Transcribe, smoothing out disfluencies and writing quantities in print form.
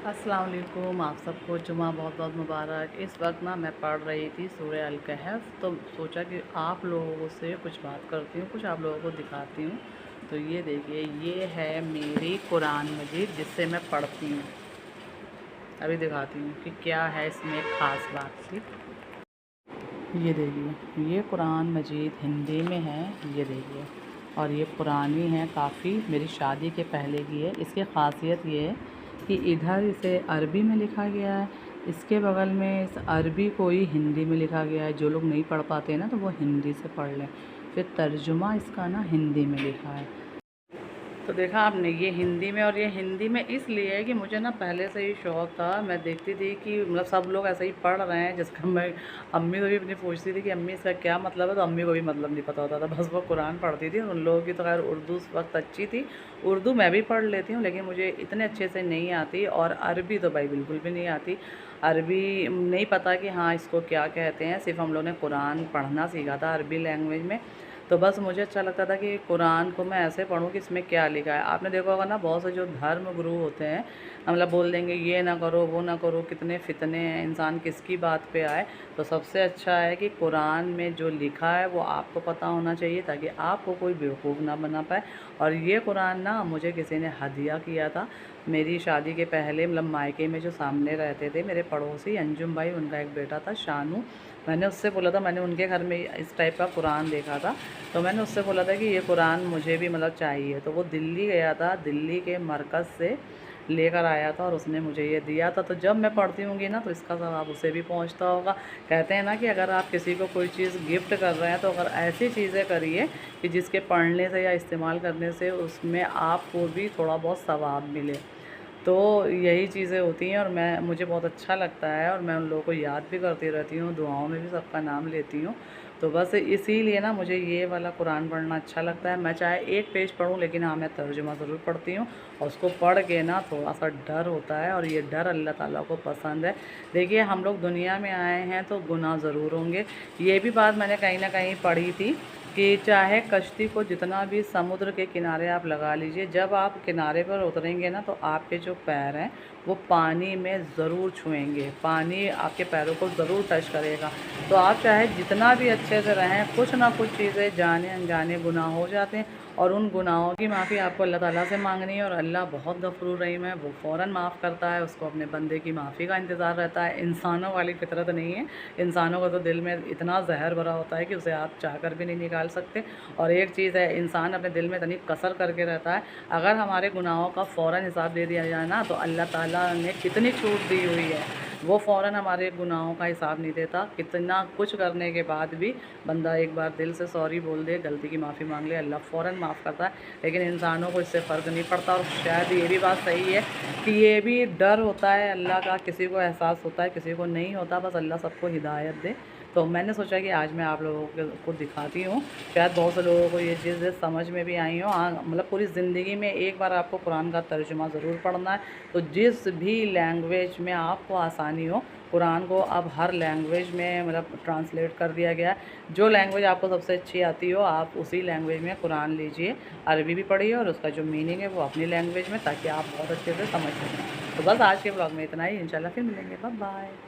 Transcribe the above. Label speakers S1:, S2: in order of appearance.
S1: अस्सलाम वालेकुम, आप सबको जुमा बहुत बहुत मुबारक। इस वक्त ना मैं पढ़ रही थी सूरह अल कहफ, तो सोचा कि आप लोगों से कुछ बात करती हूँ, कुछ आप लोगों को दिखाती हूँ। तो ये देखिए, ये है मेरी कुरान मजीद जिससे मैं पढ़ती हूँ। अभी दिखाती हूँ कि क्या है इसमें ख़ास बात सी। ये देखिए, ये कुरान मजीद हिंदी में है, ये देखिए। और ये पुरानी है काफ़ी, मेरी शादी के पहले की है। इसकी ख़ासियत ये है कि इधर इसे अरबी में लिखा गया है, इसके बगल में इस अरबी को ही हिंदी में लिखा गया है। जो लोग नहीं पढ़ पाते हैं ना, तो वो हिंदी से पढ़ लें। फिर तर्जुमा इसका ना हिंदी में लिखा है। तो देखा आपने, ये हिंदी में, और ये हिंदी में इसलिए है कि मुझे ना पहले से ही शौक़ था। मैं देखती थी कि मतलब सब लोग ऐसे ही पढ़ रहे हैं, जिसका मैं अम्मी को भी अपनी पूछती थी कि अम्मी इसका क्या मतलब है, तो अम्मी को भी मतलब नहीं पता होता था। बस वो कुरान पढ़ती थी, और उन लोगों की तो खैर उर्दू उस वक्त अच्छी थी। उर्दू मैं भी पढ़ लेती हूँ, लेकिन मुझे इतने अच्छे से नहीं आती, और अरबी तो भाई बिल्कुल भी नहीं आती। अरबी नहीं पता कि हाँ इसको क्या कहते हैं, सिर्फ हम लोग ने कुरान पढ़ना सीखा था अरबी लैंग्वेज में। तो बस मुझे अच्छा लगता था कि कुरान को मैं ऐसे पढूँ कि इसमें क्या लिखा है। आपने देखा होगा ना, बहुत से जो धर्म गुरु होते हैं, मतलब बोल देंगे ये ना करो, वो ना करो, कितने फितने हैं, इंसान किसकी बात पे आए। तो सबसे अच्छा है कि कुरान में जो लिखा है वो आपको पता होना चाहिए, ताकि आपको कोई बेवकूफ़ ना बना पाए। और ये कुरान ना मुझे किसी ने हदिया किया था मेरी शादी के पहले। मतलब मायके में जो सामने रहते थे मेरे पड़ोसी अंजुम भाई, उनका एक बेटा था शानू। मैंने उससे बोला था, मैंने उनके घर में इस टाइप का कुरान देखा था, तो मैंने उससे बोला था कि ये कुरान मुझे भी मतलब चाहिए। तो वो दिल्ली गया था, दिल्ली के मरकज़ से लेकर आया था, और उसने मुझे ये दिया था। तो जब मैं पढ़ती होंगी ना, तो इसका सवाब उसे भी पहुंचता होगा। कहते हैं ना कि अगर आप किसी को कोई चीज़ गिफ्ट कर रहे हैं, तो अगर ऐसी चीज़ें करिए कि जिसके पढ़ने से या इस्तेमाल करने से उसमें आपको भी थोड़ा बहुत सवाब मिले। तो यही चीज़ें होती हैं, और मुझे बहुत अच्छा लगता है, और मैं उन लोगों को याद भी करती रहती हूँ, दुआओं में भी सबका नाम लेती हूँ। तो बस इसीलिए ना मुझे ये वाला कुरान पढ़ना अच्छा लगता है। मैं चाहे एक पेज पढूँ, लेकिन हाँ मैं तर्जुमा ज़रूर पढ़ती हूँ, और उसको पढ़ के ना थोड़ा-सा डर होता है, और ये डर अल्लाह ताला को पसंद है। देखिए, हम लोग दुनिया में आए हैं तो गुनाह ज़रूर होंगे। ये भी बात मैंने कहीं न कहीं पढ़ी थी कि चाहे कश्ती को जितना भी समुद्र के किनारे आप लगा लीजिए, जब आप किनारे पर उतरेंगे ना, तो आपके जो पैर हैं वो पानी में ज़रूर छुएंगे, पानी आपके पैरों को ज़रूर टच करेगा। तो आप चाहे जितना भी अच्छे से रहें, कुछ ना कुछ चीज़ें जाने अनजाने गुनाह हो जाते हैं, और उन गुनाहों की माफ़ी आपको अल्लाह ताला से मांगनी है। और अल्लाह बहुत गफ़ूर रहीम है, वो फ़ौरन माफ़ करता है, उसको अपने बंदे की माफ़ी का इंतज़ार रहता है। इंसानों वाली फ़ितरत नहीं है, इंसानों का तो दिल में इतना ज़हर भरा होता है कि उसे आप चाह कर भी नहीं निकाल सकते। और एक चीज़ है, इंसान अपने दिल में इतनी कसर करके रहता है, अगर हमारे गुनाहों का फ़ौरन हिसाब दे दिया जाए ना, तो अल्लाह ताला ने कितनी छूट दी हुई है। वो फ़ौरन हमारे गुनाहों का हिसाब नहीं देता। कितना कुछ करने के बाद भी बंदा एक बार दिल से सॉरी बोल दे, गलती की माफ़ी मांग ले, अल्लाह फ़ौरन माफ़ करता है। लेकिन इंसानों को इससे फ़र्क नहीं पड़ता, और शायद ये भी बात सही है कि ये भी डर होता है अल्लाह का, किसी को एहसास होता है, किसी को नहीं होता। बस अल्लाह सबको हिदायत दे। तो मैंने सोचा कि आज मैं आप लोगों को दिखाती हूँ, शायद बहुत से लोगों को ये चीज़ें समझ में भी आई हो। हाँ, मतलब पूरी ज़िंदगी में एक बार आपको कुरान का तर्जुमा ज़रूर पढ़ना है। तो जिस भी लैंग्वेज में आपको आसानी हो, कुरान को अब हर लैंग्वेज में मतलब ट्रांसलेट कर दिया गया है। जो लैंग्वेज आपको सबसे अच्छी आती हो, आप उसी लैंग्वेज में कुरान लीजिए, अरबी भी पढ़िए, और उसका जो मीनिंग है वो अपनी लैंग्वेज में, ताकि आप बहुत अच्छे से समझ सकें। तो बस आज के ब्लॉग में इतना ही, इंशाल्लाह फिर मिलेंगे। Bye bye.